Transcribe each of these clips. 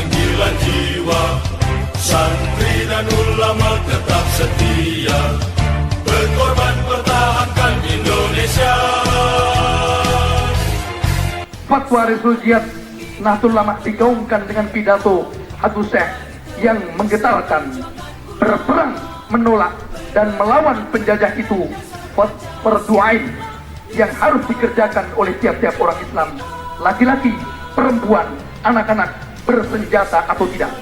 panggilan jiwa. Santri dan ulama tetap setia, berkorban pertahankan Indonesia. Fatwa Resul Jihad Nahdlatul Ulama digaungkan dengan pidato Habib Syekh yang menggetarkan. Berperang, menolak, dan melawan penjajah itu fardu ain yang harus dikerjakan oleh tiap-tiap orang Islam, laki-laki, perempuan, anak-anak, bersenjata atau tidak.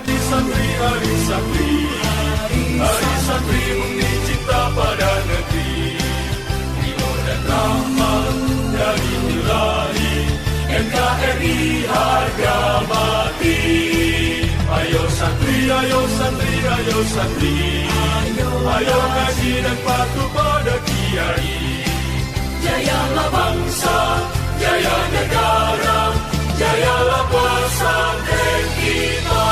Hari santri mengabdi cinta pada negeri, ridho dan rahmat dari Ilahi. NKRI harga mati. Ayo santri, ayo santri, ayo santri, ayo ngaji dan patuh pada kiai. Jayalah bangsa, jaya negara, jayalah pesantren kita.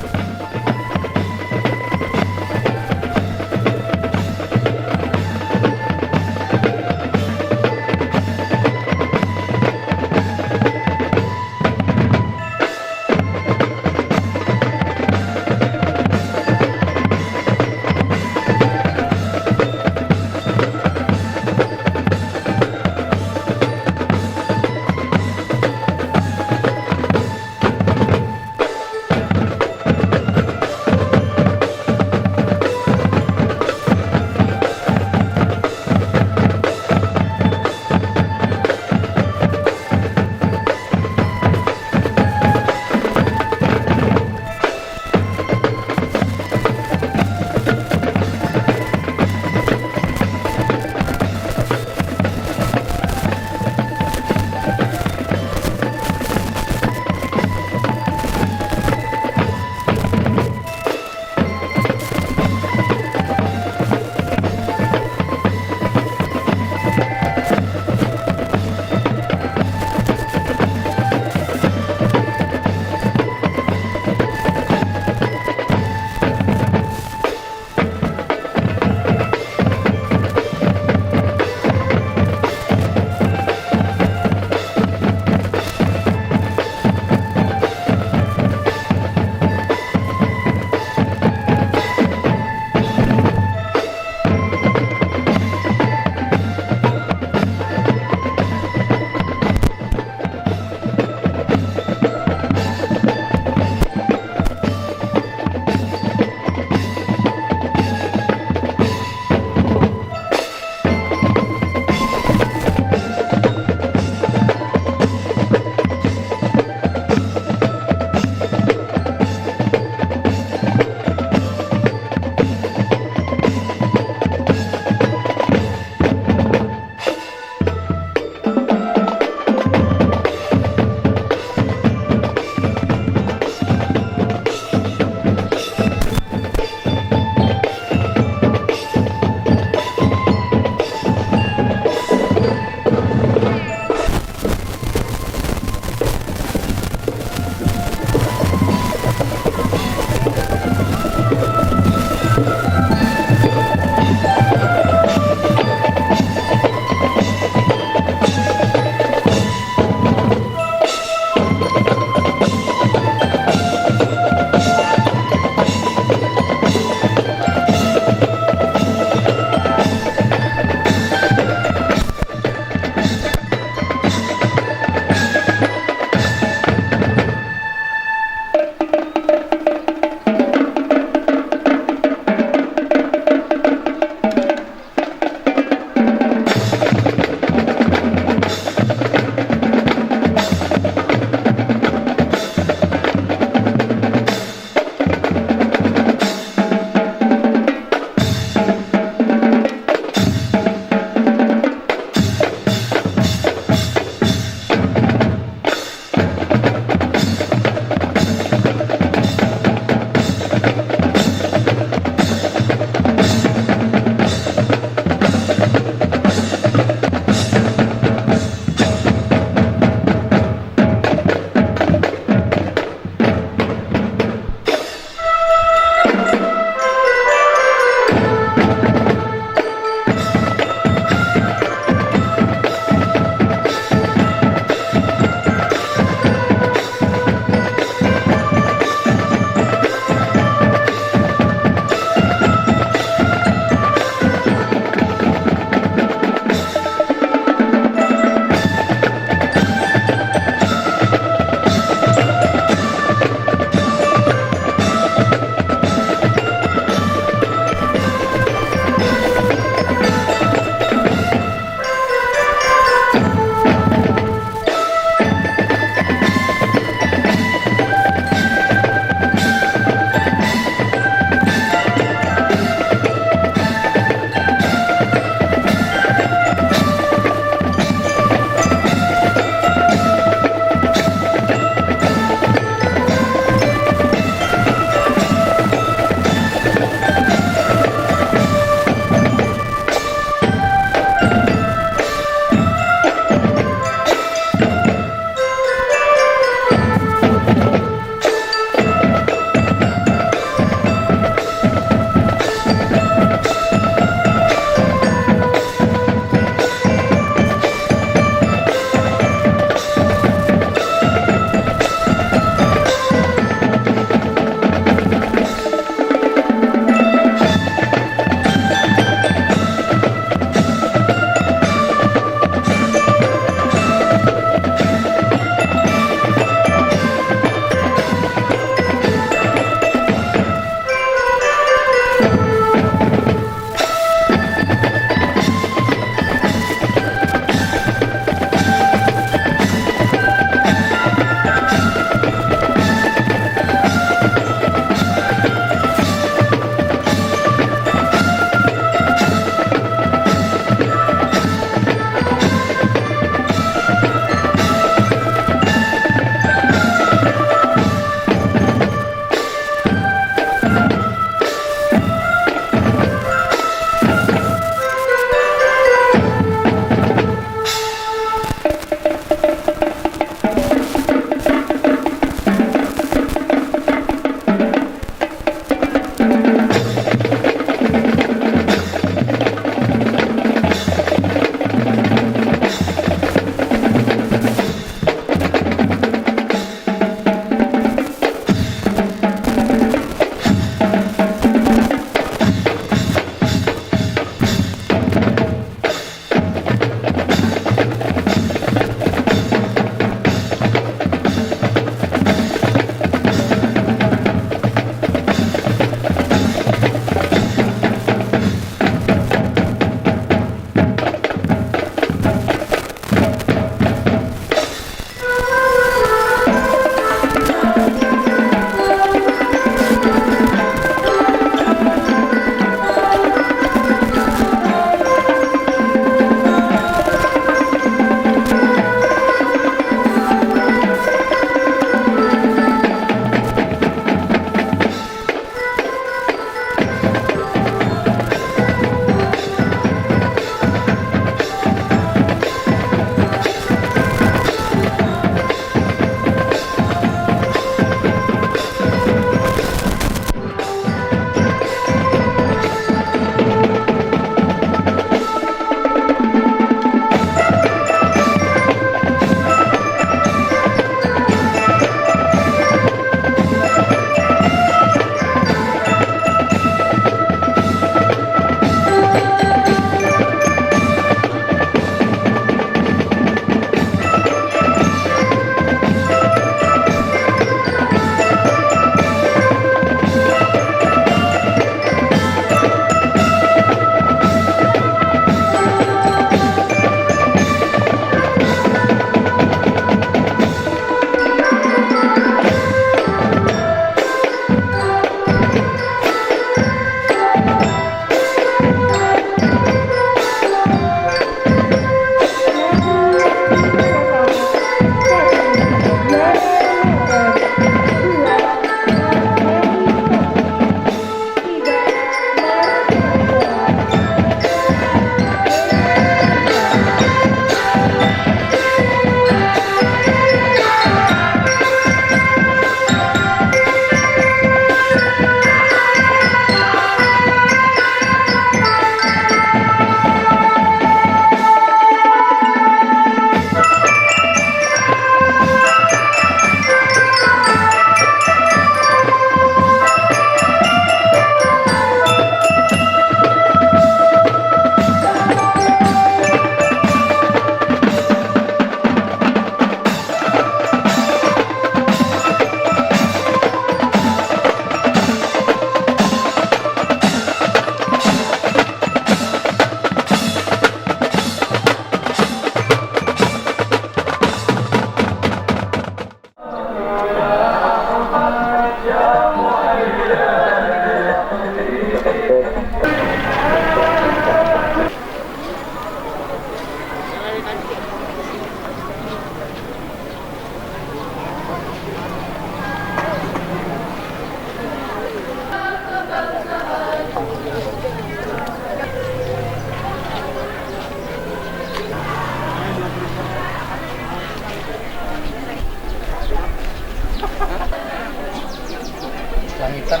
langitan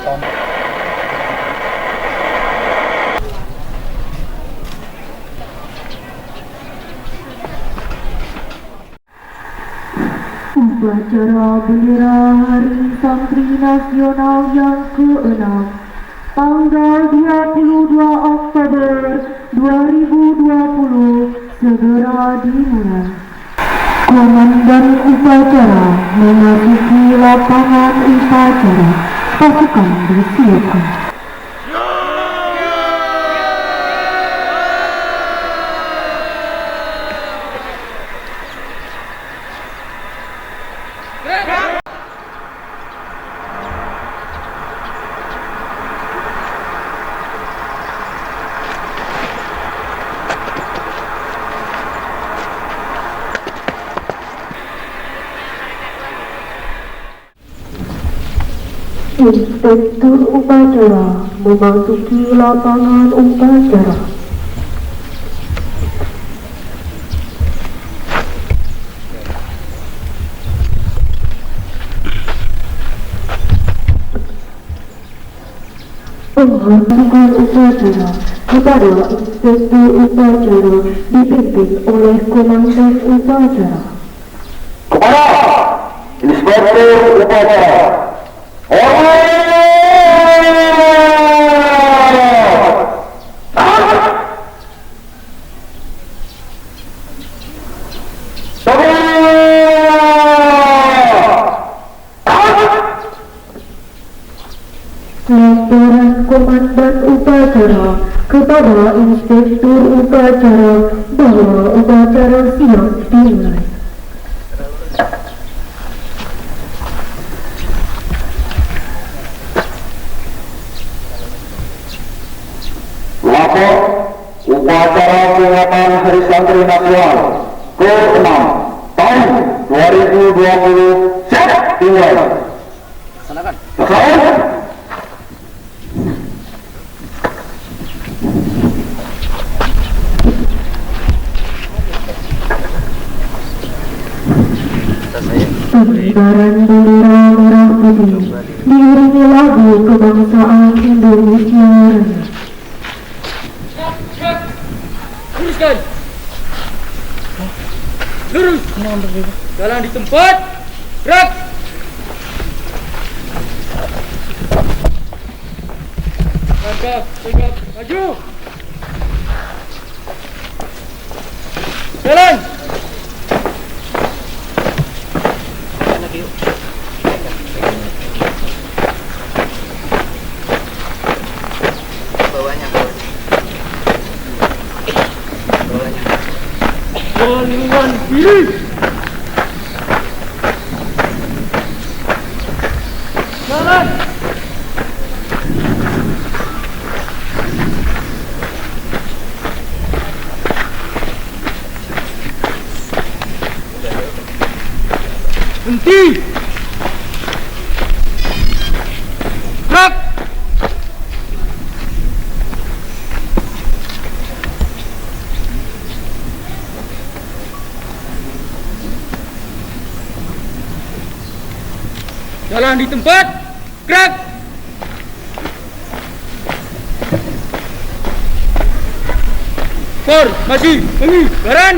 tahun Upacara bendera Hari Santri Nasional yang ke-6 tanggal 22 Oktober 2020 segera dimulai. Komandan upacara memasuki lapangan upacara. Pasukan disiapkan. Inspektur upacara memasuki lapangan upacara. Penghormatan upacara kepada inspektur upacara dipimpin oleh komandan upacara. Kepada inspektur upacara. Laporan komandan upacara kepada inspektur upacara bahwa upacara siap dimulai. Lapor upacara peringatan Hari Santri Nasional ke-6 tahun 2020 siap dimulai. Silakan. Pengibaran bendera merah putih diiringi lagu kebangsaan Indonesia Raya. Luruskan. Lurus. Jalan di tempat. Gerak. Tegak, maju. Jalan. Kanan kiri. Jalan. Berhenti. Gerak. Jalan di tempat. Gerak. Formasi pengibaran.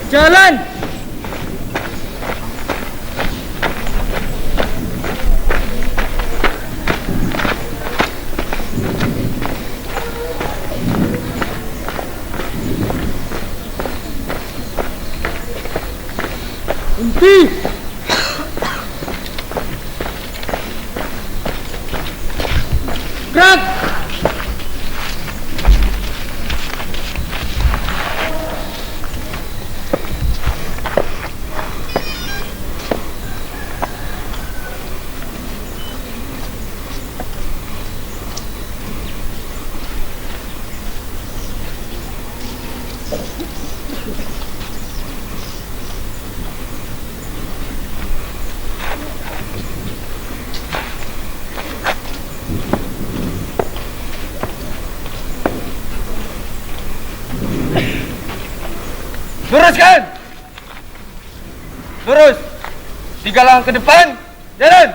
Jalan. Berhenti. Gerak. Luruskan! Lurus! 3 langkah ke depan, jalan!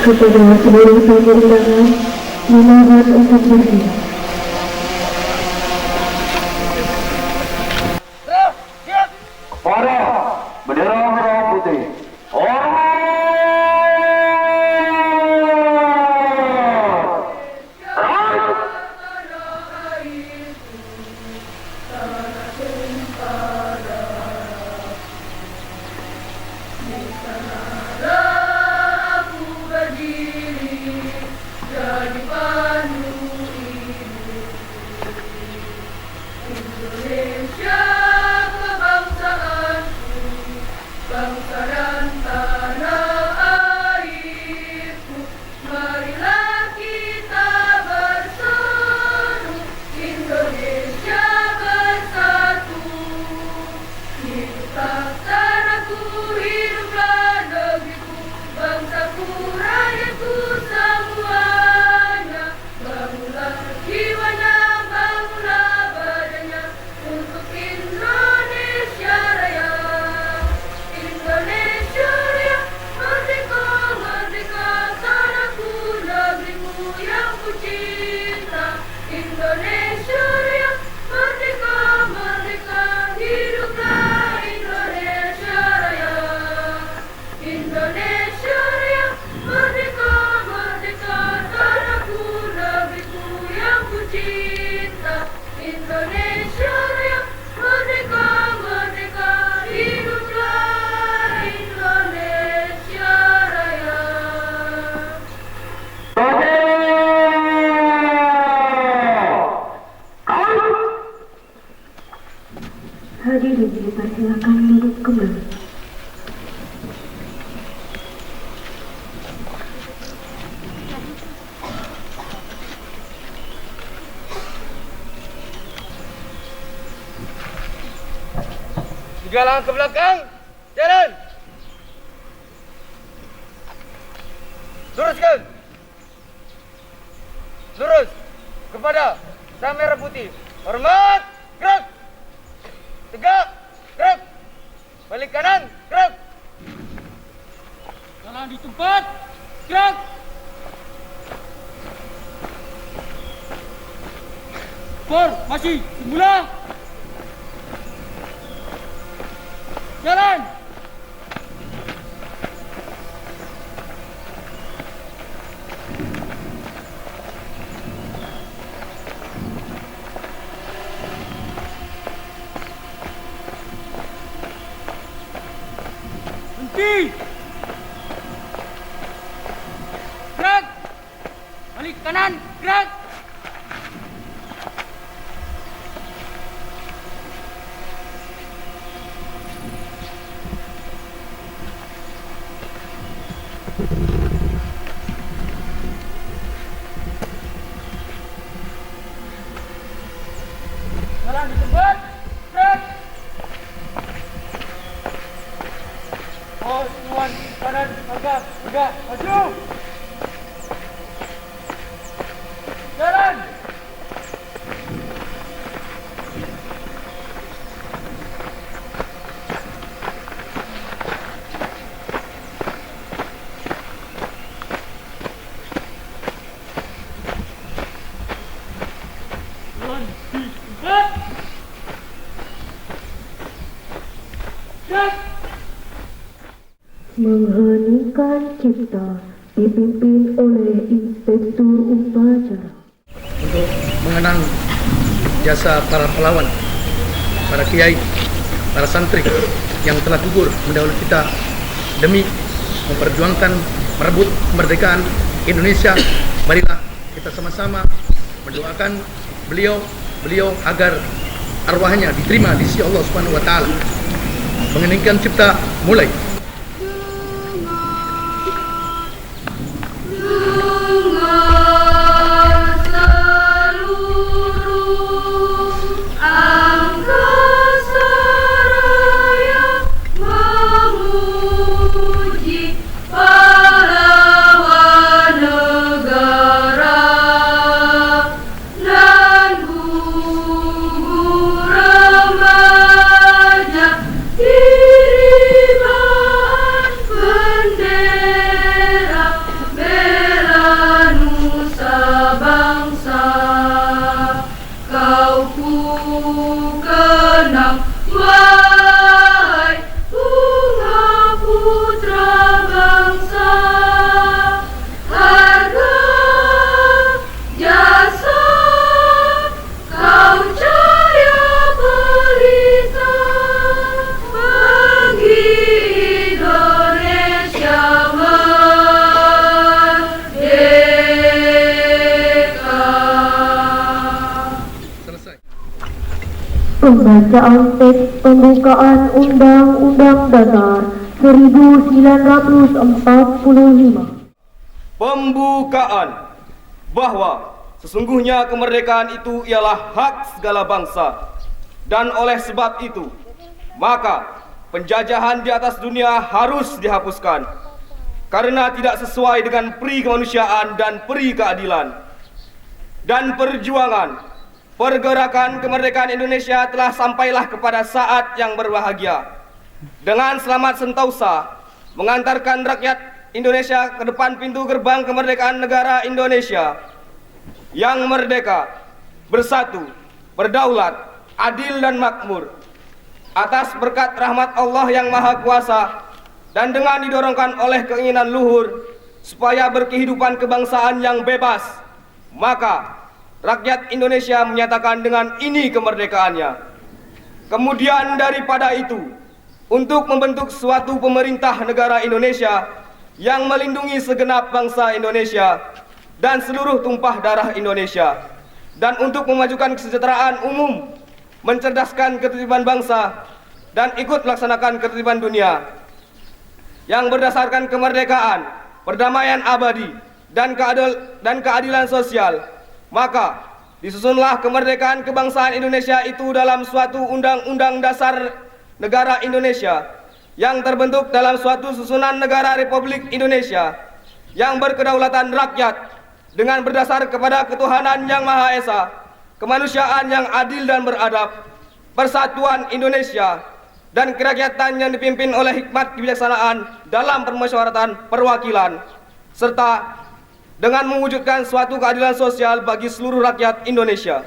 Kepada seluruh tamu undangan, dimohon untuk berdiri. Kepada bendera merah putih. Indonesia kebangsaanku, bangsa dan tanah airku, marilah kita bersatu, Indonesia bersatu. Hiduplah tanahku, hiduplah negeriku, bangsaku, rakyatku semuanya. Bangunlah jiwanya, bangunlah badannya, untuk Indonesia Raya. Indonesia Raya, merdeka, merdeka, tanahku, negeriku yang ku cinta. Indonesia Raya, merdeka, merdeka, hiduplah Indonesia Raya. Indonesia Raya, merdeka, merdeka, tanahku, negeriku yang ku cinta. Indonesia Raya, merdeka, merdeka, hiduplah Indonesia Raya. Hadirin dipersilakan duduk kembali. Tiga langkah ke belakang, jalan! Luruskan! Lurus! Kepada sang merah putih. Hormat! Gerak! Tegak! Gerak! Balik kanan! Gerak! Jalan di tempat! Gerak! Por, masih! Semula! Jalan! Berhenti! Gerak! Balik kanan! Gerak! Jalan di tempat. Gerak. Pos tuan kanan agak tegak maju. Jalan. Jalan di tempat. Gerak. Mengheningkan cipta dipimpin oleh Inspektur Upacara. Untuk mengenang jasa para pahlawan, para kiai, para santri yang telah gugur mendahului kita demi memperjuangkan merebut kemerdekaan Indonesia. Marilah kita sama-sama mendoakan beliau agar arwahnya diterima di sisi Allah Subhanahu wa taala. Mengeningkan cipta mulai. Pembacaan teks pembukaan Undang-Undang Dasar 1945. Pembukaan bahwa sesungguhnya kemerdekaan itu ialah hak segala bangsa, dan oleh sebab itu maka penjajahan di atas dunia harus dihapuskan karena tidak sesuai dengan peri kemanusiaan dan peri keadilan. Dan perjuangan pergerakan kemerdekaan Indonesia telah sampailah kepada saat yang berbahagia, dengan selamat sentosa mengantarkan rakyat Indonesia ke depan pintu gerbang kemerdekaan negara Indonesia yang merdeka, bersatu, berdaulat, adil dan makmur, atas berkat rahmat Allah yang Maha Kuasa, dan dengan didorongkan oleh keinginan luhur supaya berkehidupan kebangsaan yang bebas, maka rakyat Indonesia menyatakan dengan ini kemerdekaannya. Kemudian daripada itu, untuk membentuk suatu pemerintah negara Indonesia yang melindungi segenap bangsa Indonesia dan seluruh tumpah darah Indonesia, dan untuk memajukan kesejahteraan umum, mencerdaskan ketertiban bangsa, dan ikut melaksanakan ketertiban dunia yang berdasarkan kemerdekaan, perdamaian abadi, dan keadilan sosial. Maka disusunlah kemerdekaan kebangsaan Indonesia itu dalam suatu undang-undang dasar negara Indonesia yang terbentuk dalam suatu susunan negara Republik Indonesia yang berkedaulatan rakyat dengan berdasar kepada ketuhanan yang Maha Esa, kemanusiaan yang adil dan beradab, persatuan Indonesia, dan kerakyatan yang dipimpin oleh hikmat kebijaksanaan dalam permusyawaratan perwakilan, serta dengan mewujudkan suatu keadilan sosial bagi seluruh rakyat Indonesia.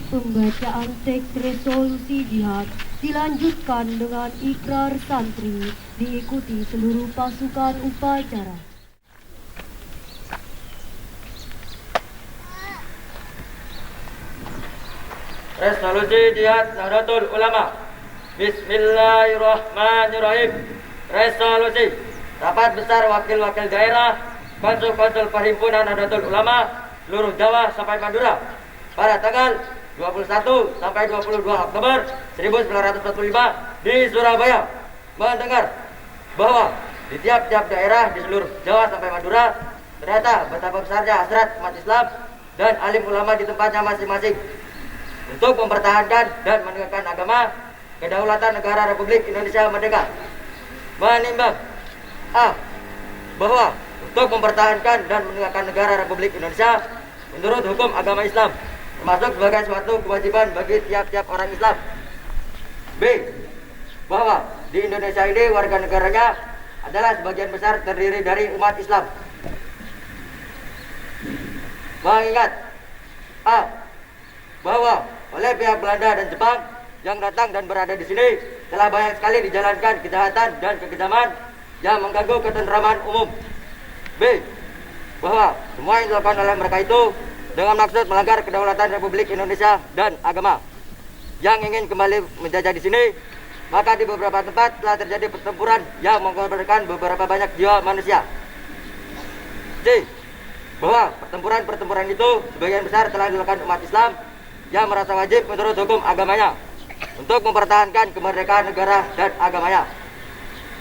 Pembacaan teks resolusi jihad dilanjutkan dengan ikrar santri diikuti seluruh pasukan upacara. Resolusi jihad Nahdlatul Ulama. Bismillahirrahmanirrahim. Resolusi Rapat Besar Wakil-Wakil Daerah Konsul-Konsul Perhimpunan Nahdlatul Ulama seluruh Jawa sampai Madura pada tanggal 21 sampai 22 Oktober 1945 di Surabaya mendengar bahwa di tiap-tiap daerah di seluruh Jawa sampai Madura ternyata betapa besarnya hasrat umat Islam dan alim ulama di tempatnya masing-masing untuk mempertahankan dan menegakkan agama kedaulatan negara Republik Indonesia Merdeka. Menimbang bahwa untuk mempertahankan dan menegakkan negara Republik Indonesia menurut hukum agama Islam termasuk sebagai suatu kewajiban bagi tiap-tiap orang Islam. B. Bahwa di Indonesia ini warga negaranya adalah sebagian besar terdiri dari umat Islam. Mengingat bahwa oleh pihak Belanda dan Jepang yang datang dan berada di sini telah banyak sekali dijalankan kejahatan dan kekejaman yang mengganggu ketentraman umum. B. Bahwa semua yang dilakukan oleh mereka itu dengan maksud melanggar kedaulatan Republik Indonesia dan agama. Yang ingin kembali menjajah di sini maka di beberapa tempat telah terjadi pertempuran yang mengorbankan beberapa banyak jiwa manusia. C. Bahwa pertempuran-pertempuran itu sebagian besar telah dilakukan umat Islam yang merasa wajib menurut hukum agamanya untuk mempertahankan kemerdekaan negara dan agamanya.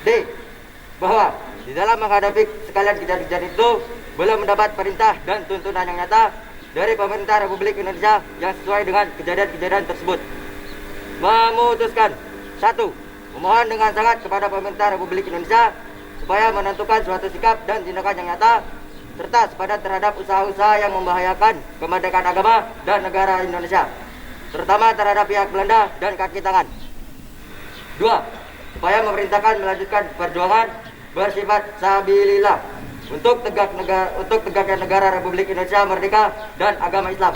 D. Bahwa di dalam menghadapi sekalian kejadian itu belum mendapat perintah dan tuntunan yang nyata dari pemerintah Republik Indonesia yang sesuai dengan kejadian-kejadian tersebut. Memutuskan 1. Memohon dengan sangat kepada pemerintah Republik Indonesia supaya menentukan suatu sikap dan tindakan yang nyata serta sepadan terhadap usaha-usaha yang membahayakan kemerdekaan agama dan negara Indonesia, terutama terhadap pihak Belanda dan kaki tangan. 2. Supaya memerintahkan melanjutkan perjuangan bersifat sabilillah untuk tegaknya negara Republik Indonesia merdeka dan agama Islam.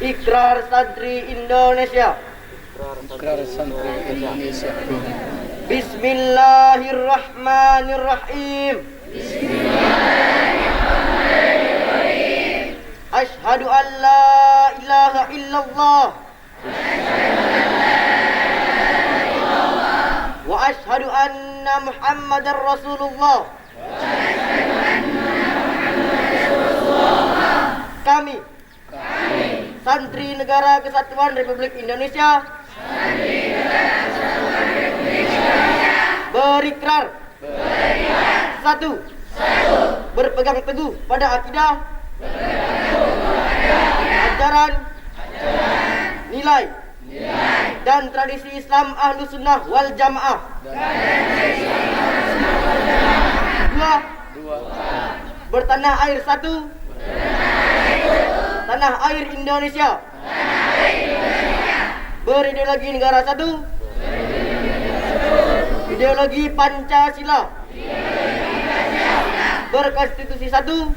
Ikrar Santri Indonesia. Bismillahirrahmanirrahim. Asyhadu an la ilaha illallah wa asyhadu anna Muhammadar Rasulullah. Kami Santri Negara Kesatuan Republik Indonesia berikrar 1. Berpegang teguh pada akidah, ajaran, nilai, dan tradisi Islam Ahlus Sunnah wal Jamaah. 2. Bertanah air satu, tanah air Indonesia, berideologi negara satu, ideologi Pancasila, berkonstitusi satu,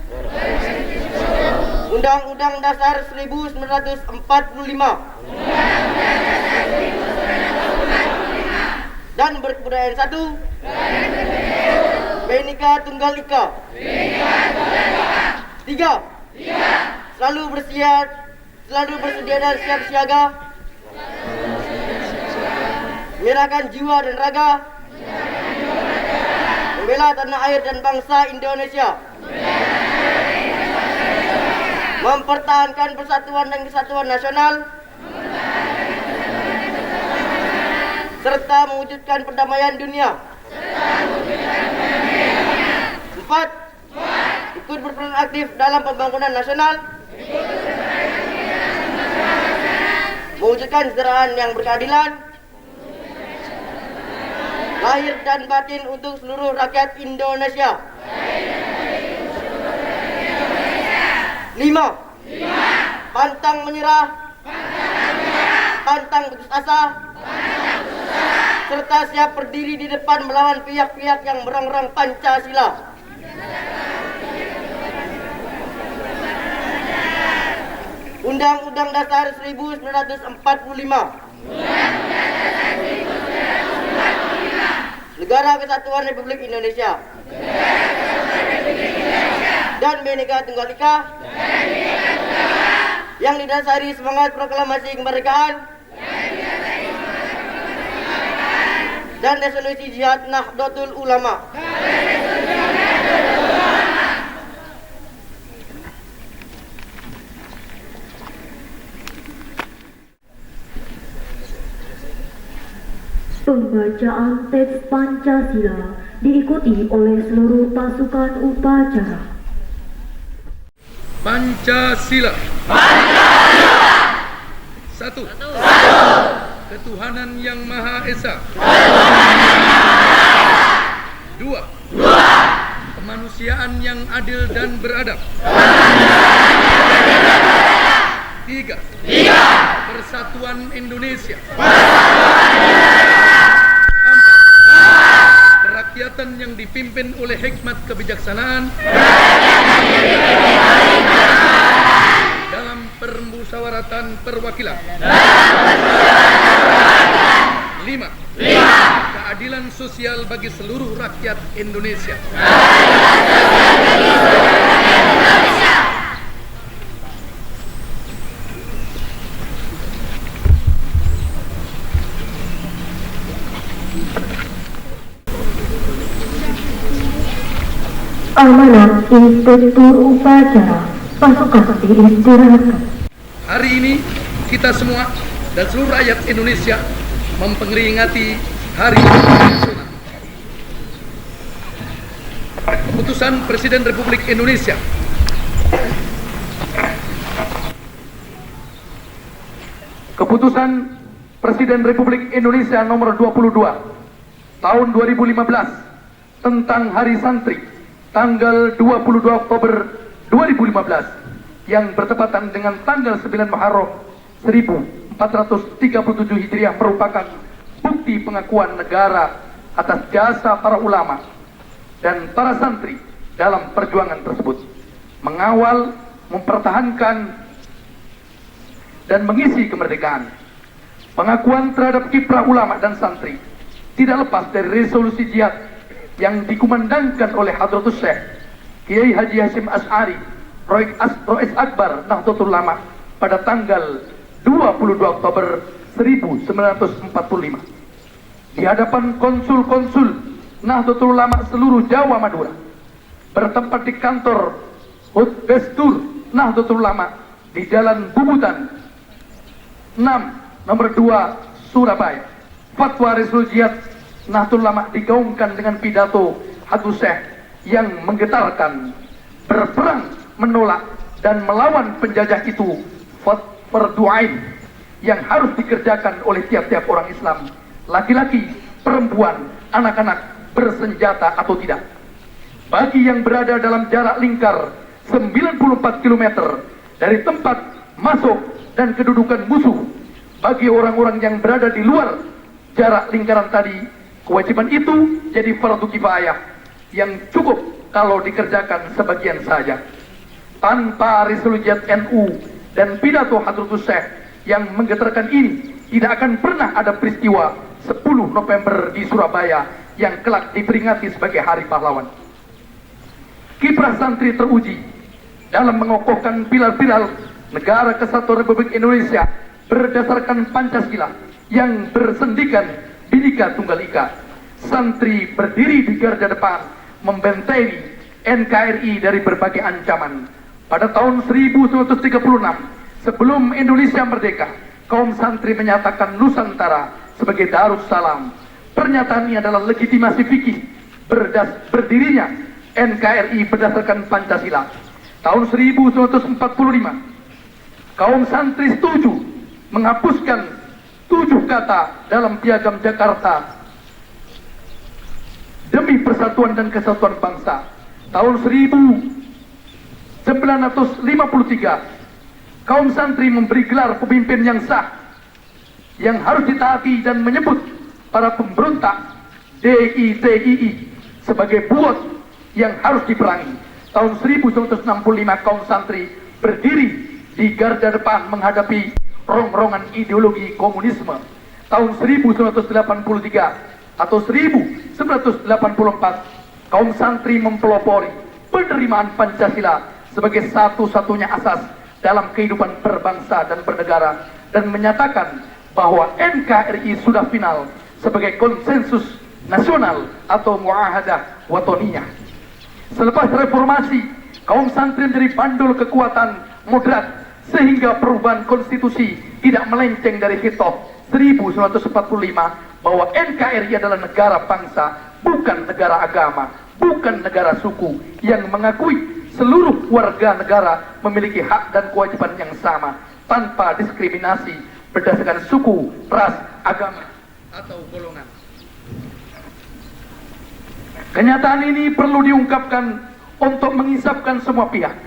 Undang-Undang Dasar 1945, dan berkebudayaan satu, Bhinneka Tunggal Ika. 3. Selalu bersedia dan siap siaga menyerahkan jiwa dan raga membela tanah air dan bangsa Indonesia, mempertahankan persatuan dan kesatuan nasional, serta mewujudkan perdamaian dunia. 4. Ikut berperan aktif dalam pembangunan nasional, mewujudkan kesejahteraan yang berkeadilan, lahir dan batin untuk seluruh rakyat Indonesia. 5. Pantang menyerah, pantang putus asa, serta siap berdiri di depan melawan pihak-pihak yang merongrong Pancasila. Undang-Undang Dasar 1945, Negara Kesatuan Republik Indonesia, dan Bhinneka Tunggal Ika, yang didasari semangat proklamasi kemerdekaan dan resolusi Jihad Nahdlatul Ulama. Pembacaan teks Pancasila diikuti oleh seluruh pasukan upacara. Pancasila. 1. Ketuhanan yang Maha Esa. 2. Kemanusiaan yang adil dan beradab. 3. Persatuan Indonesia. 4. Kerakyatan yang dipimpin oleh hikmat kebijaksanaan dalam permusyawaratan perwakilan. 5. Keadilan sosial bagi seluruh rakyat Indonesia. Amanat Inspektur Upacara pasukan diistirahatkan. Hari ini kita semua dan seluruh rakyat Indonesia memperingati Hari Nasional. Keputusan Presiden Republik Indonesia Keputusan Presiden Republik Indonesia nomor 22 tahun 2015 tentang Hari Santri tanggal 22 Oktober 2015 yang bertepatan dengan tanggal 9 Muharram 1437 Hijriah merupakan bukti pengakuan negara atas jasa para ulama dan para santri dalam perjuangan tersebut, mengawal, mempertahankan, dan mengisi kemerdekaan. Pengakuan terhadap kiprah ulama dan santri tidak lepas dari resolusi jihad yang dikumandangkan oleh Hadratus Syekh Kiai Haji Hasyim Asy'ari Rois Akbar Nahdlatul Ulama pada tanggal 22 Oktober 1945 di hadapan konsul-konsul Nahdlatul Ulama seluruh Jawa Madura, bertempat di kantor Hutbestur Nahdlatul Ulama di Jalan Bubutan 6 nomor 2 Surabaya. Fatwa Resolusi Jihad Nahdlatul Ulama digaungkan dengan pidato Hadratus Syekh yang menggetarkan, berperang, menolak dan melawan penjajah itu fardu ain yang harus dikerjakan oleh tiap-tiap orang Islam, laki-laki, perempuan, anak-anak, bersenjata atau tidak. Bagi yang berada dalam jarak lingkar 94 km dari tempat masuk dan kedudukan musuh, bagi orang-orang yang berada di luar jarak lingkaran tadi, kewajiban itu jadi fardu kifayah yang cukup kalau dikerjakan sebagian saja. Tanpa resolusi NU dan pidato Hadratus Syekh yang menggetarkan ini, tidak akan pernah ada peristiwa 10 November di Surabaya yang kelak diperingati sebagai Hari Pahlawan. Kiprah santri teruji dalam mengokohkan pilar-pilar Negara Kesatuan Republik Indonesia berdasarkan Pancasila yang bersendikan Bhinneka Tunggal Ika. Santri berdiri di garda depan membentengi NKRI dari berbagai ancaman. Pada tahun 1936, sebelum Indonesia merdeka, kaum santri menyatakan Nusantara sebagai Darussalam. Pernyataan ini adalah legitimasi fikih berdirinya NKRI berdasarkan Pancasila. Tahun 1945, kaum santri setuju menghapuskan 7 kata dalam Piagam Jakarta demi persatuan dan kesatuan bangsa. Tahun 1953, kaum santri memberi gelar pemimpin yang sah yang harus ditaati dan menyebut para pemberontak DITII sebagai buot yang harus diperangi. Tahun 1965 kaum santri berdiri di garda depan menghadapi rongrongan ideologi komunisme. Tahun 1983 atau 1984 kaum santri mempelopori penerimaan Pancasila sebagai satu-satunya asas dalam kehidupan berbangsa dan bernegara, dan menyatakan bahwa NKRI sudah final sebagai konsensus nasional atau muahadah watoniyah. Selepas reformasi, kaum santri menjadi bandul kekuatan moderat sehingga perubahan konstitusi tidak melenceng dari hitoh 1945 bahwa NKRI adalah negara bangsa, bukan negara agama, bukan negara suku, yang mengakui seluruh warga negara memiliki hak dan kewajiban yang sama tanpa diskriminasi berdasarkan suku, ras, agama, atau golongan. Kenyataan ini perlu diungkapkan untuk mengisapkan semua pihak,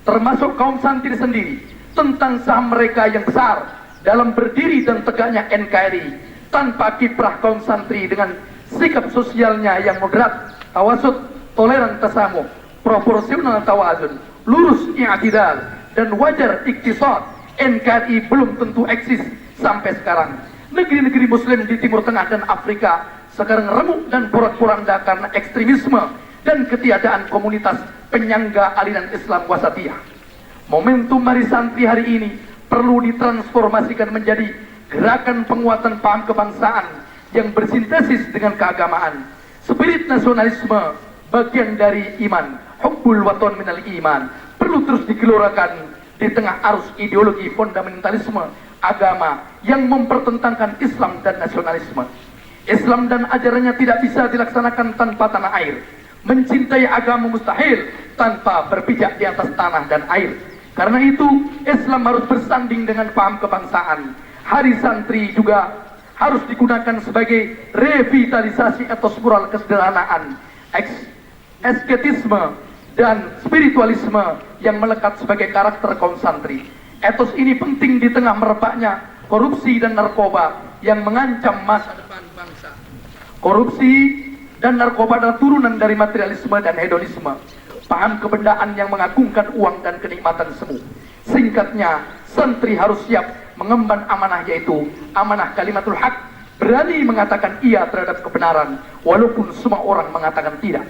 termasuk kaum santri sendiri, tentang saham mereka yang besar dalam berdiri dan tegaknya NKRI. Tanpa kiprah kaum santri dengan sikap sosialnya yang moderat, tawasud, toleran tasamuh, proporsional tawazun, lurus i'tidal, dan wajar iktisad, NKRI belum tentu eksis sampai sekarang. negeri-negeri Muslim di Timur Tengah dan Afrika sekarang remuk dan porak-poranda karena ekstremisme dan ketiadaan komunitas penyangga aliran Islam wasatiyah. Momentum Mari Santri hari ini perlu ditransformasikan menjadi gerakan penguatan paham kebangsaan yang bersintesis dengan keagamaan. Spirit nasionalisme bagian dari iman, hubbul waton minal iman, perlu terus digelorakan di tengah arus ideologi fundamentalisme agama yang mempertentangkan Islam dan nasionalisme. Islam dan ajarannya tidak bisa dilaksanakan tanpa tanah air. Mencintai agama mustahil tanpa berpijak di atas tanah dan air. Karena itu Islam harus bersanding dengan paham kebangsaan. Hari Santri juga harus digunakan sebagai revitalisasi etos moral kesederhanaan, asketisme dan spiritualisme yang melekat sebagai karakter kaum santri. Etos ini penting di tengah merebaknya korupsi dan narkoba yang mengancam masa depan bangsa. Korupsi dan narkoba adalah turunan dari materialisme dan hedonisme, paham kebendaan yang mengagungkan uang dan kenikmatan semu. Singkatnya, santri harus siap mengemban amanah, yaitu amanah kalimatul haq, berani mengatakan iya terhadap kebenaran walaupun semua orang mengatakan tidak,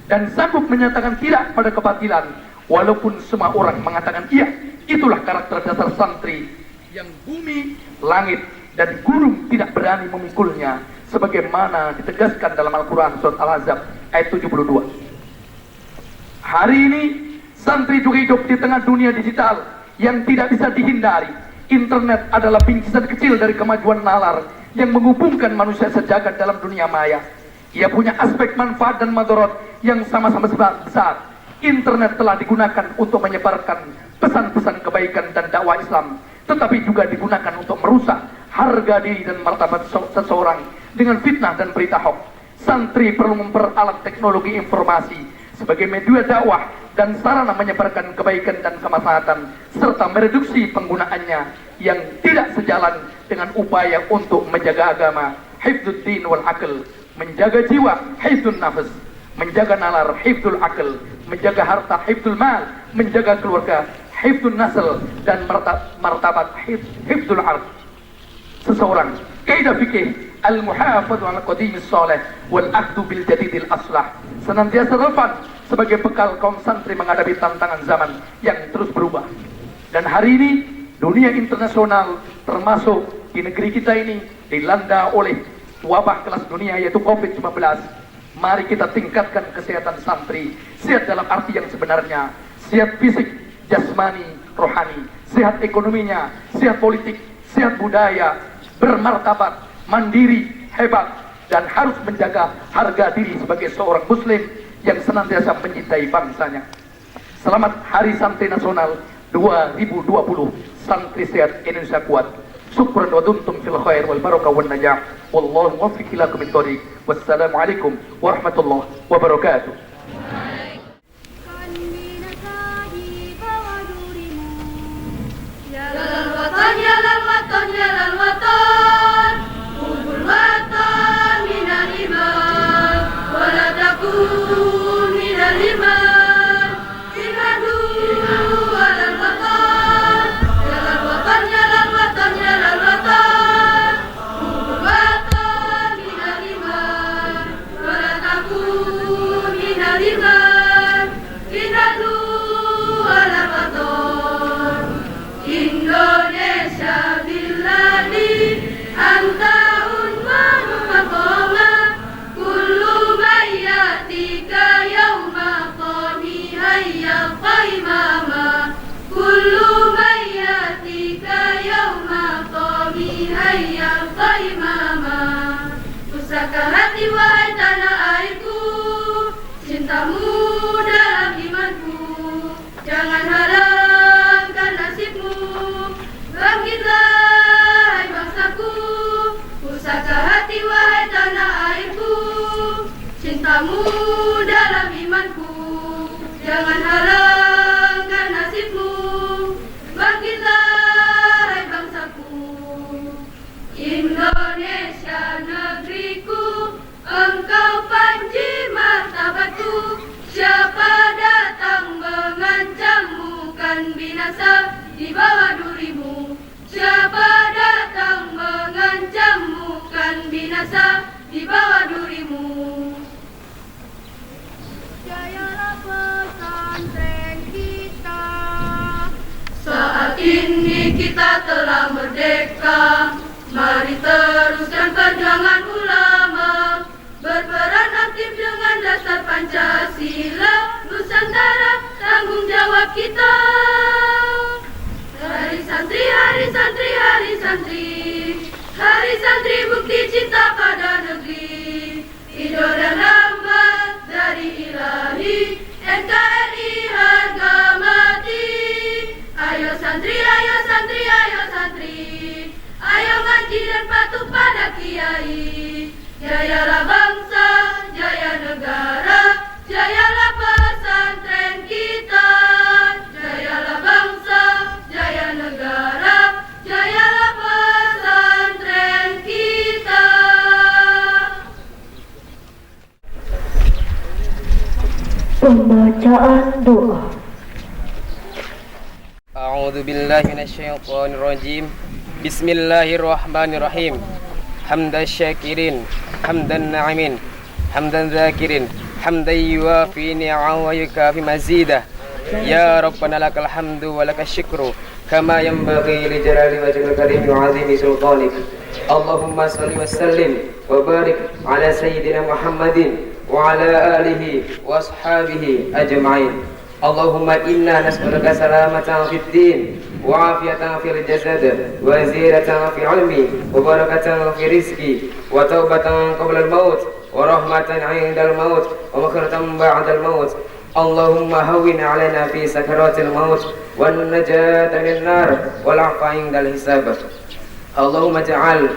dan sanggup menyatakan tidak pada kebatilan walaupun semua orang mengatakan iya. Itulah karakter dasar santri yang bumi, langit, dan gunung tidak berani memikulnya, sebagaimana ditegaskan dalam Al-Quran surat Al-Ahzab ayat 72. Hari ini santri juga hidup di tengah dunia digital yang tidak bisa dihindari. Internet adalah bingkisan kecil dari kemajuan nalar yang menghubungkan manusia sejagat dalam dunia maya. Ia punya aspek manfaat dan madorot yang sama-sama besar. Internet telah digunakan untuk menyebarkan pesan-pesan kebaikan dan dakwah Islam, tetapi juga digunakan untuk merusak harga diri dan martabat seseorang dengan fitnah dan berita hoax. Santri perlu memperalat teknologi informasi sebagai media dakwah dan sarana menyebarkan kebaikan dan kemaslahatan, serta mereduksi penggunaannya yang tidak sejalan dengan upaya untuk menjaga agama, hifdzuddin wal aql, menjaga jiwa, hifdzun nafas, menjaga nalar, hifdzul aql, menjaga harta, hifdzul mal, menjaga keluarga, hifdzun nasl, dan martabat, hifdzul ard. Seseorang kaidah fikih al-muhafadhu ala qadimis salih wal akhdu bil jadidil aslah senantiasa relevan sebagai bekal kaum santri menghadapi tantangan zaman yang terus berubah. Dan hari ini dunia internasional termasuk di negeri kita ini dilanda oleh wabah kelas dunia yaitu COVID-19. Mari kita tingkatkan kesehatan santri, sehat dalam arti yang sebenarnya, sehat fisik, jasmani, rohani, sehat ekonominya, sehat politik, sehat budaya, bermartabat, mandiri, hebat, dan harus menjaga harga diri sebagai seorang muslim yang senantiasa mencintai bangsanya. Selamat Hari Santri Nasional 2020. Santri sehat, Indonesia kuat. Syukran wa dumtum fil khair wal barakah wan najah. Wallahu muwaffiq ila aqwamit thoriq. Wassalamualaikum warahmatullahi wabarakatuh. Yalal watan, yalal watan, yalal watan, hubul watan minal iman, wala takun minal iman, inadu walal watan, yalal watan, yalal watan, yalal watan, hubul watan minal iman, wala takun minal iman, inadu walal watan. Indonesia biladi anta unwanu maqama kullu mayatika yawma qami hayya qaimama kullu mayatika yawma qami hayya qaimama. Pusaka hati wahai tanah airku, cintamu dalam imanku, jangan harapkan nasibmu. Bangkitlah hai bangsaku, pusaka hati wahai tanah airku, cintamu dalam imanku, jangan harapkan nasibmu. Bangkitlah hai bangsaku. Indonesia negeriku, engkau panji martabatku, siapa datang mengancammu kan binasa di bawah durimu. Siapa datang mengancam ini kita telah merdeka. Mari teruskan perjuangan ulama, berperan aktif dengan dasar Pancasila. Nusantara tanggung jawab kita. Hari santri, hari santri, hari santri, hari santri bukti cinta pada negeri. Hidup dan rahmat dari Ilahi, NKRI harga mati. Ayo santri, ayo santri, ayo santri, ayo ngaji dan patuh pada kiai. Jayalah bangsa, jaya negara, jayalah pesantren kita. Jayalah bangsa, jaya negara, jayalah pesantren kita. Pembacaan doa. A'udzu billahi minasyaitonir rajim. Bismillahirrahmanirrahim. Hamdan syakirin, hamdan na'imin, hamdan zakirin, hamdan yuwafi ni'am wa yukafi mazidah. Ya Rabbana lakal hamdu wa lakal syukru kama yanbaghi li jalali wajhil karim wa 'azimi sultanik. Allahumma shalli wa sallim wa barik ala sayyidina Muhammadin wa ala alihi wa ashabihi ajma'in. Allahumma inna nas'aluka salamatan fid din wa afiyatan fil jasad wa ziyadatan fi ilmi wa barakatan fi rizqi wa taubatan qabla al-maut wa rahmatan 'inda al-maut wa maghfiratan ba'da al-maut. Allahumma hawwin 'alaina fi sakaratil maut wan najata minan nar wal 'afwa 'inda al-hisab. Allahumma ja'al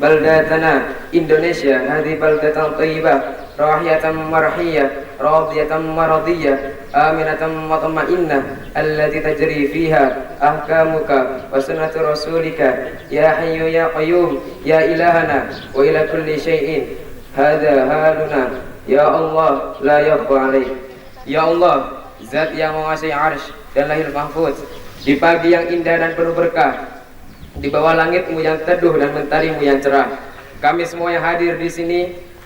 baldatana Indonesia hadhihi baldatan thayyibah rahiyatan marhiyah radiyatan maradiyah aminatan mutma'innah allati tajri fiha ahkamuka wa sunnatu rasulika ya hayyu ya qayyum ya ilahana wa ila kulli syai'in hadha haluna ya Allah la yakhfa 'alaik. Ya Allah, zat yang menguasai arsy dan lahir mahfuz, di pagi yang indah dan penuh berkah, di bawah langitmu yang teduh dan mentarimu yang cerah, kami semua yang hadir di sini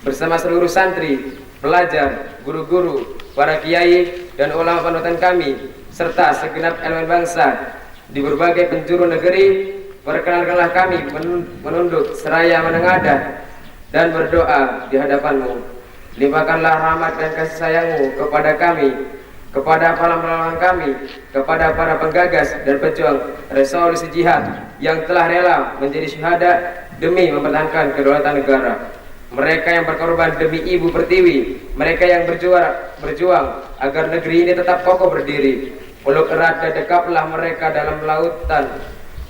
bersama seluruh santri, pelajar, guru-guru, para kiai dan ulama panutan kami, serta segenap elemen bangsa di berbagai penjuru negeri, perkenalkanlah kami menunduk seraya menengadah dan berdoa di hadapanmu. Limpahkanlah rahmat dan kasih sayangmu kepada kami, kepada para pahlawan kami, kepada para penggagas dan pejuang resolusi jihad yang telah rela menjadi syuhada demi mempertahankan kedaulatan negara. Mereka yang berkorban demi Ibu Pertiwi, mereka yang berjuang agar negeri ini tetap kokoh berdiri. Peluk erat dan dekaplah mereka dalam lautan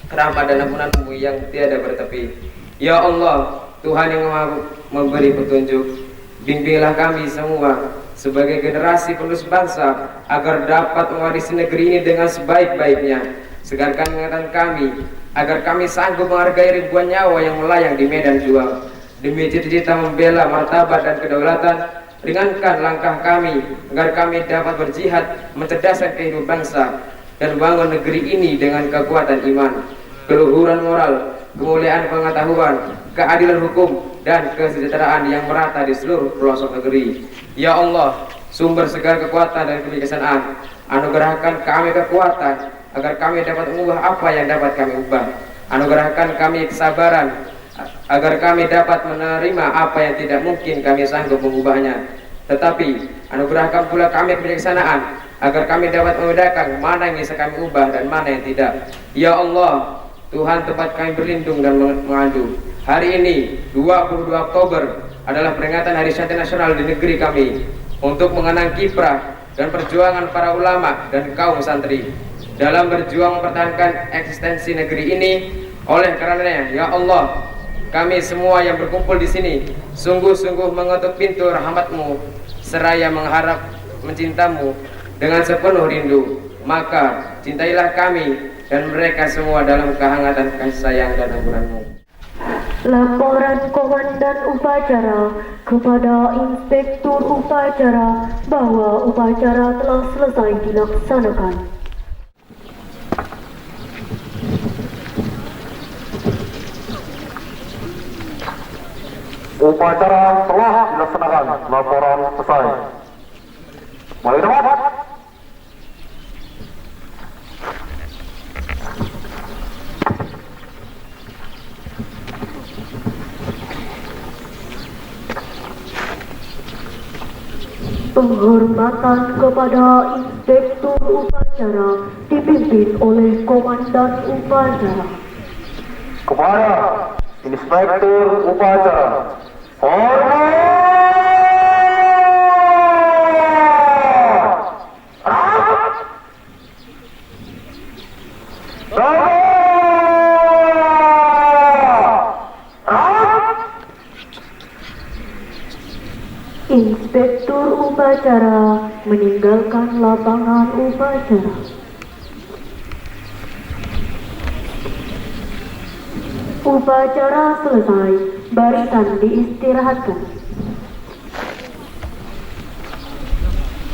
rahmat dan ampunan-Mu yang tiada bertepi. Ya Allah, Tuhan yang Maha memberi petunjuk, bimbinglah kami semua sebagai generasi penerus bangsa agar dapat mewarisi negeri ini dengan sebaik-baiknya. Segarkan ingatan kami agar kami sanggup menghargai ribuan nyawa yang melayang di medan juang demi cita-cita membela martabat dan kedaulatan. Ringankan langkah kami agar kami dapat berjihad mencerdaskan kehidupan bangsa dan bangun negeri ini dengan kekuatan iman, keluhuran moral, kemuliaan pengetahuan, keadilan hukum, dan kesejahteraan yang merata di seluruh pelosok negeri. Ya Allah, sumber segala kekuatan dan kebijaksanaan, anugerahkan kami kekuatan agar kami dapat mengubah apa yang dapat kami ubah. Anugerahkan kami kesabaran agar kami dapat menerima apa yang tidak mungkin kami sanggup mengubahnya. Tetapi anugerahkan pula kami kebijaksanaan agar kami dapat membedakan mana yang bisa kami ubah dan mana yang tidak. Ya Allah, Tuhan tempat kami berlindung dan mengadu. Hari ini 22 Oktober adalah peringatan Hari Santri Nasional di negeri kami untuk mengenang kiprah dan perjuangan para ulama dan kaum santri dalam berjuang mempertahankan eksistensi negeri ini. Oleh karenanya, ya Allah, kami semua yang berkumpul di sini sungguh-sungguh mengetuk pintu rahmat-Mu seraya mengharap mencinta-Mu dengan sepenuh rindu. Maka cintailah kami dan mereka semua dalam kehangatan kasih sayang dan ampunan-Mu. Laporan Komandan Upacara kepada Inspektur Upacara bahwa upacara telah selesai dilaksanakan. Upacara telah dilaksanakan. Laporan selesai. Mulai tempat. Penghormatan kepada Inspektur Upacara dipimpin oleh Komandan Upacara. Kepada Inspektur Upacara, hormat! Inspektur Upacara meninggalkan lapangan upacara. Upacara selesai, barisan diistirahatkan.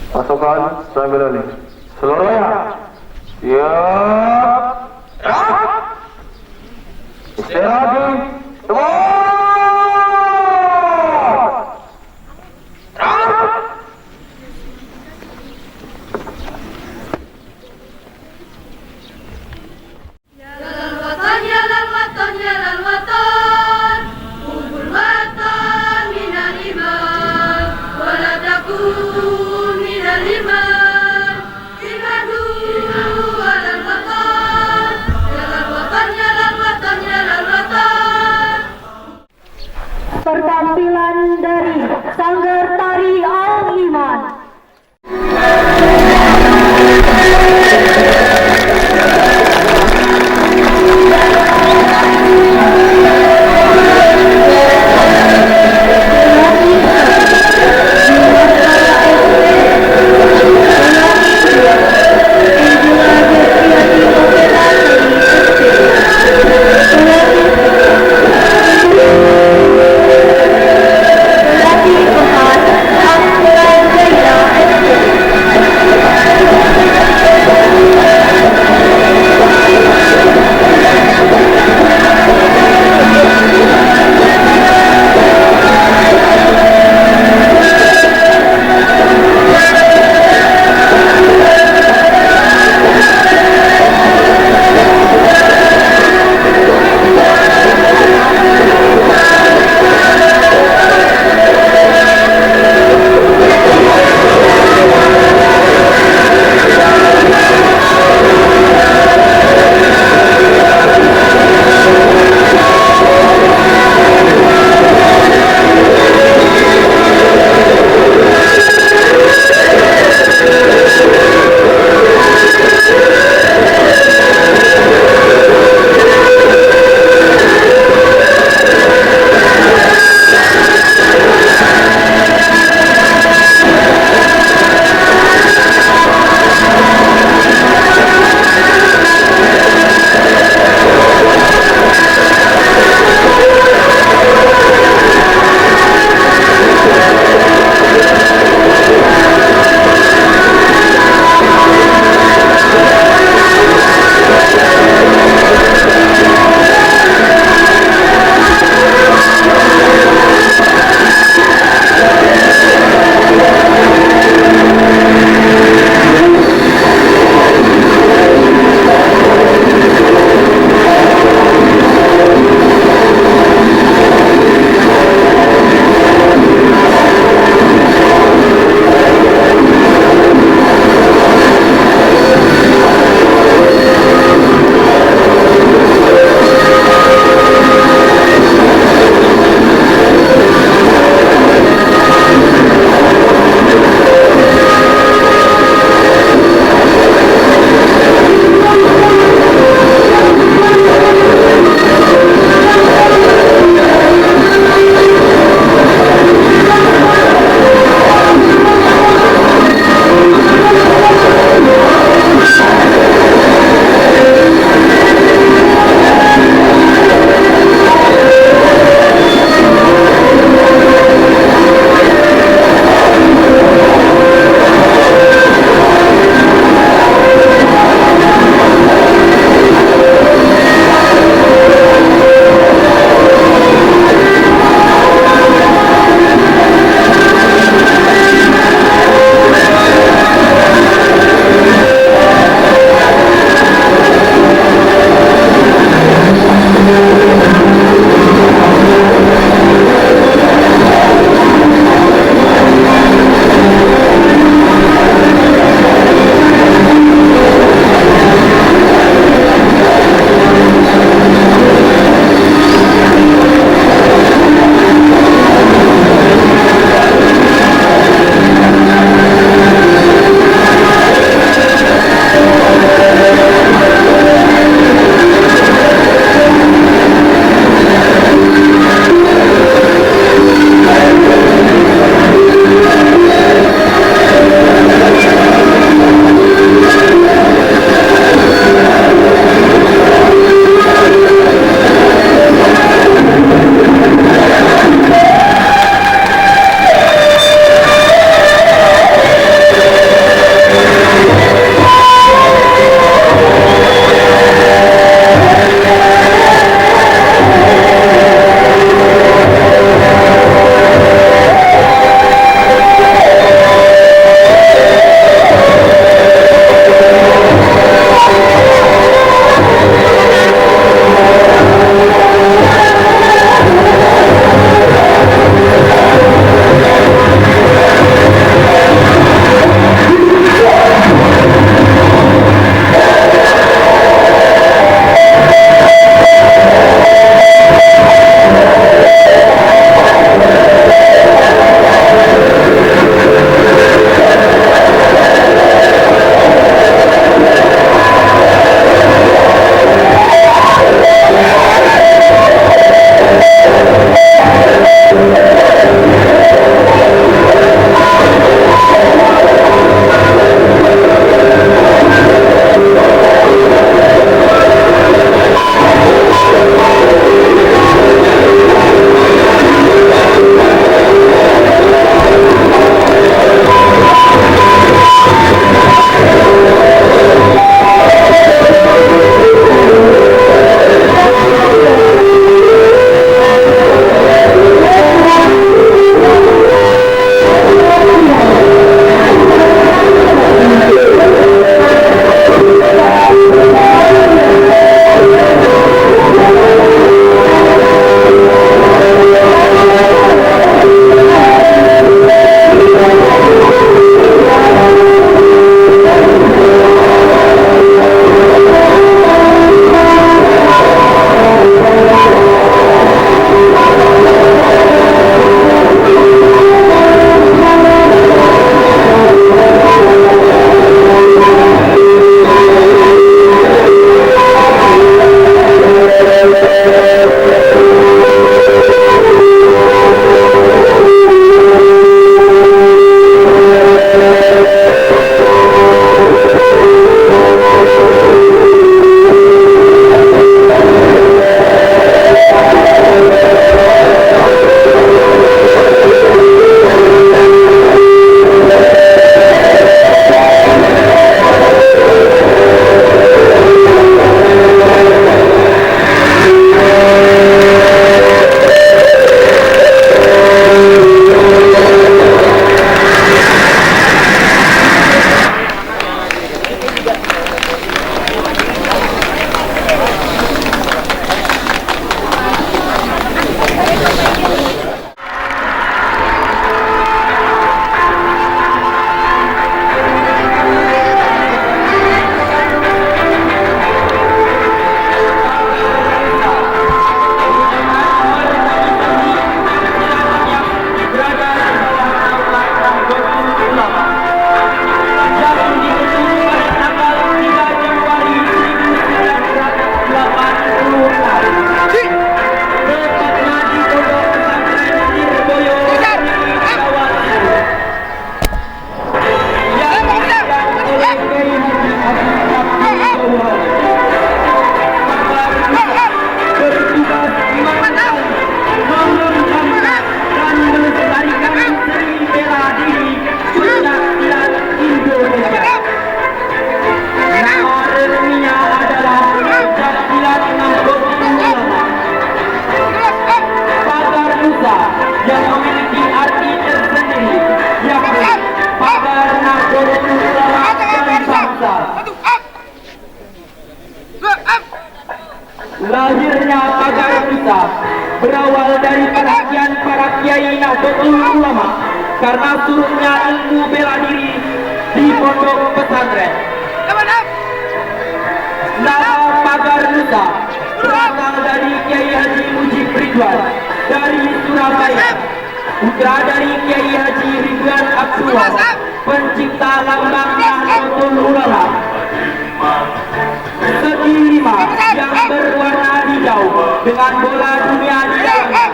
Pasukan sambil ini. Seluruhnya. Siap. Istirahat. Semua. Jalan watan, Lahirnya Pagar Nusa berawal dari perhatian para kiai Nahdlatul Ulama karena surutnya ilmu bela diri di pondok pesantren. Nama Pagar Nusa berasal dari Kiai Haji Mujib Ridwan dari Surabaya, putra dari Kiai Haji Ridwan Abdullah, pencipta lambang Nahdlatul Ulama. Segi 5 yang berwarna hijau dengan bola dunia di dalamnya.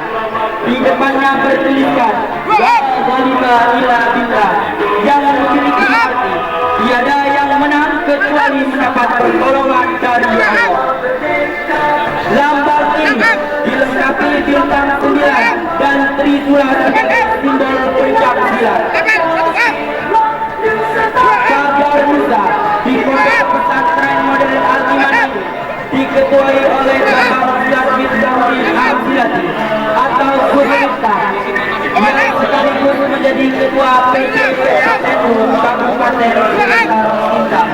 Di depannya bertuliskan La zalika illa billah, yang memiliki arti tiada yang menang kecuali mendapat pertolongan dari Allah. Lambang ini dilengkapi bintang 9 dan trisula sebagai simbol pencak silat. Pagar Nusa di pondok pesantren modern Al-Iman diketuai oleh Bapak Silat Bintang Al-Silati atau Gubernista yang sekaligus menjadi ketua PCPNU Kabupaten Sintang.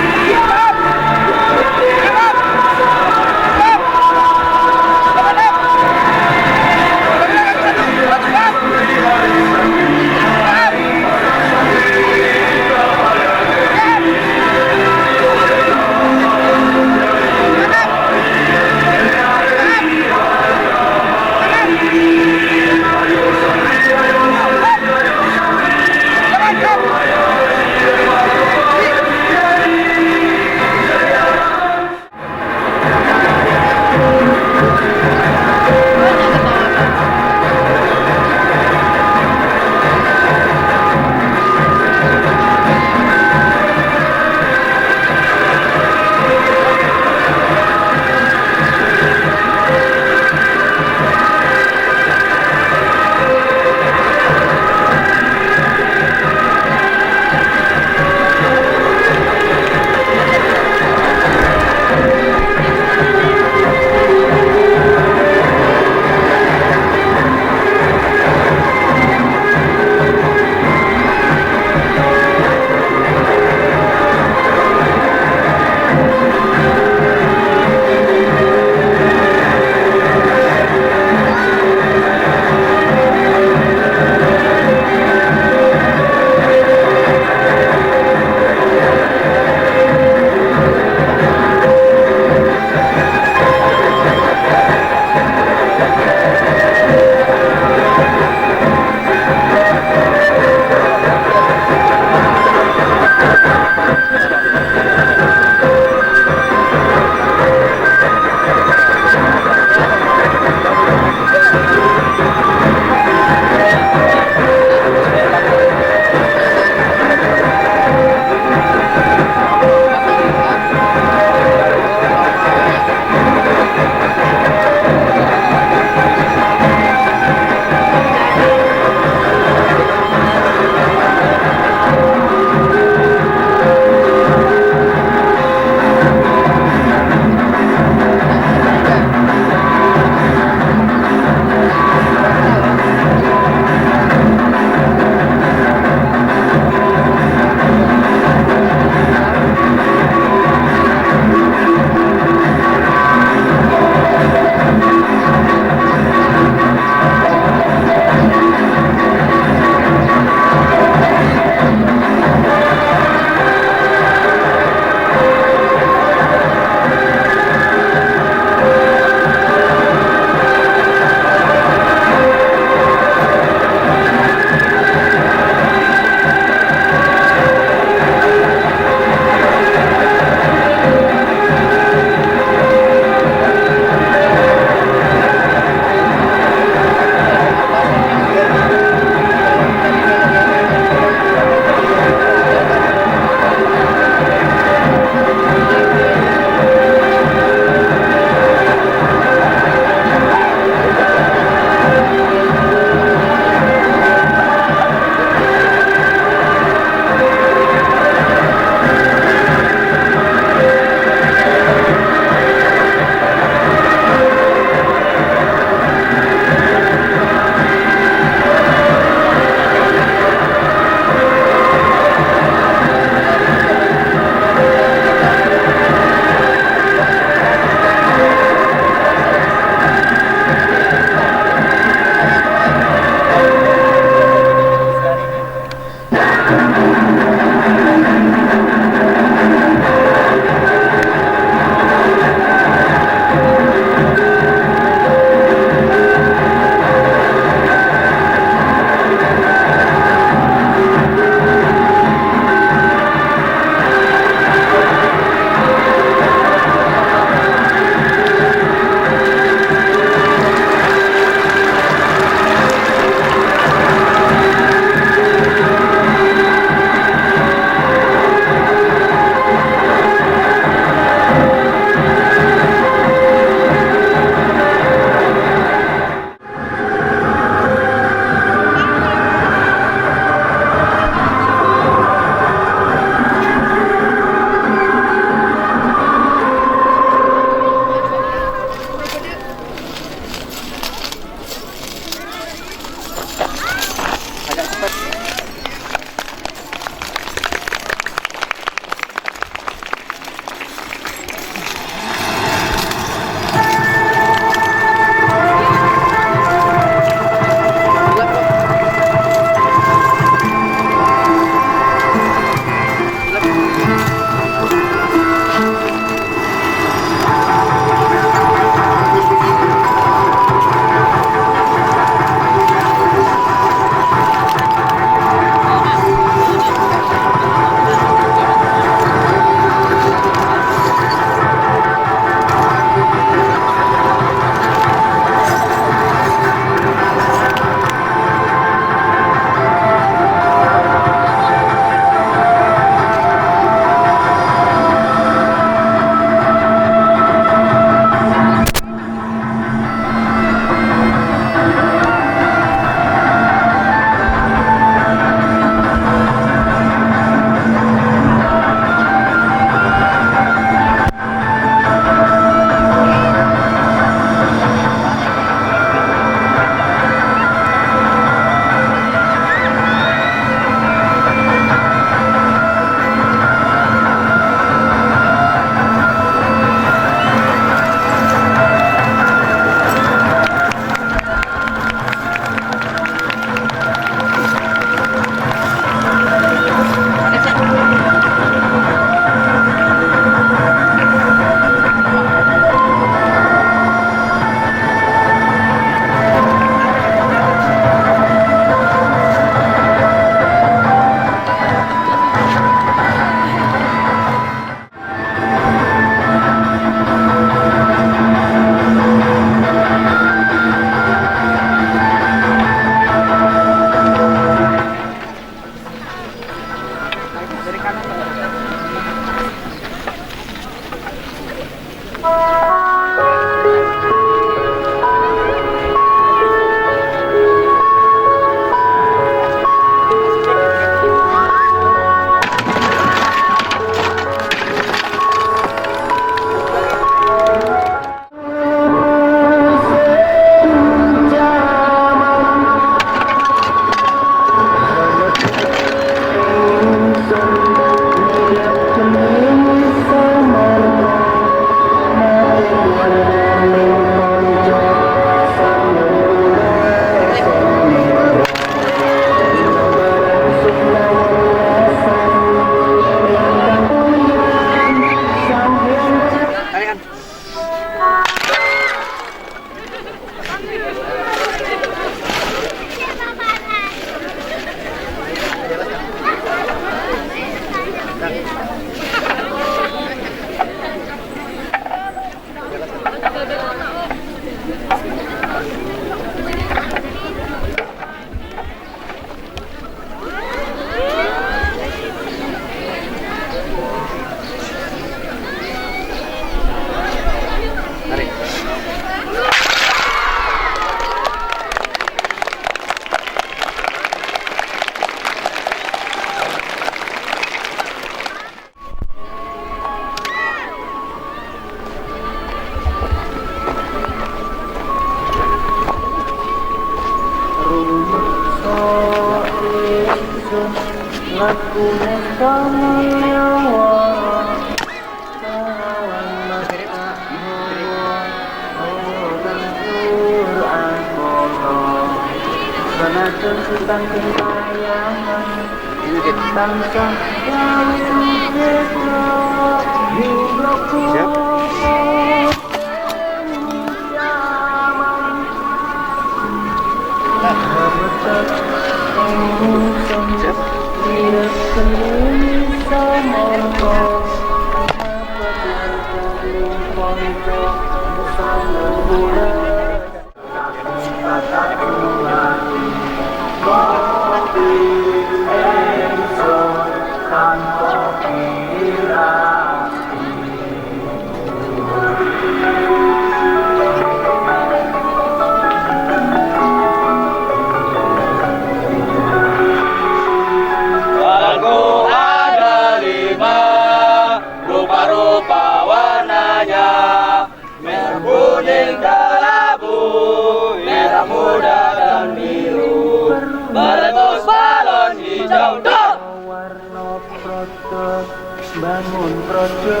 Bangun projo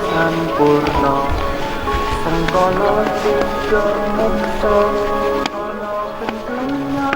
sampurno sengkono tiga mukto ono pentingnya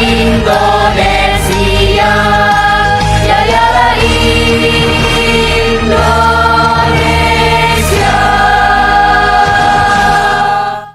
Indo